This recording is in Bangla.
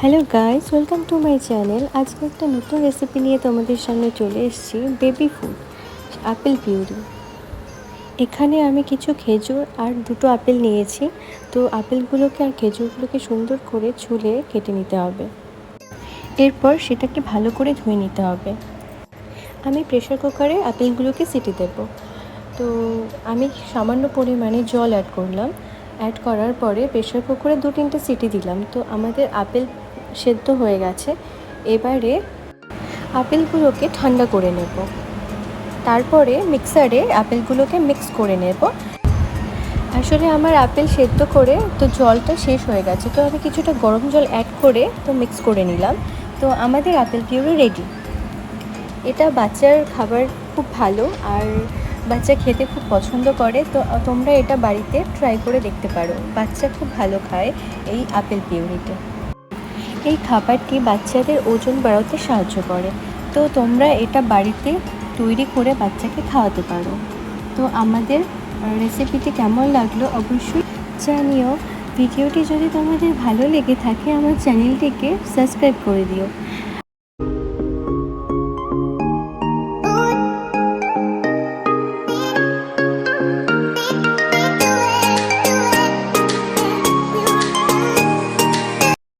Hello guys, welcome to my channel. আজকে একটা নতুন রেসিপি নিয়ে তোমাদের সামনে চলে এসেছি, বেবি ফুড, আপেল পিউরি। এখানে আমি কিছু খেজুর আর দুটো আপেল নিয়েছি। তো আপেলগুলোকে আর খেজুরগুলোকে সুন্দর করে ছুলে কেটে নিতে হবে। এরপর সেটাকে ভালো করে ধুয়ে নিতে হবে। আমি প্রেশার কুকারে আপেলগুলোকে সিটি দেব। তো আমি সামান্য পরিমাণে জল অ্যাড করলাম। অ্যাড করার পরে প্রেশার কুকারে 2-3টে সিটি দিলাম। তো আমাদের আপেল সেদ্ধ হয়ে গেছে। এবারে আপেলগুলোকে ঠান্ডা করে নেব। তারপরে মিক্সারে আপেলগুলোকে মিক্স করে নেব। আসলে আমার আপেল সেদ্ধ করে তো জলটা শেষ হয়ে গেছে, তো আমি কিছুটা গরম জল অ্যাড করে তো মিক্স করে নিলাম। তো আমাদের আপেল পিউরি রেডি। এটা বাচ্চার খাবার খুব ভালো, আর বাচ্চা খেতে খুব পছন্দ করে। তো তোমরা এটা বাড়িতে ট্রাই করে দেখতে পারো। বাচ্চা খুব ভালো খায় এই আপেল পিউরিটা। এই খাবারটি বাচ্চাদের ওজন বাড়াতে সাহায্য করে। তো তোমরা এটা বাড়িতে তৈরি করে বাচ্চাকে খাওয়াতে পারো। তো আমাদের রেসিপিটি কেমন লাগলো অবশ্যই জানিও। ভিডিওটি যদি তোমাদের ভালো লেগে থাকে আমার চ্যানেলটিকে সাবস্ক্রাইব করে দিও।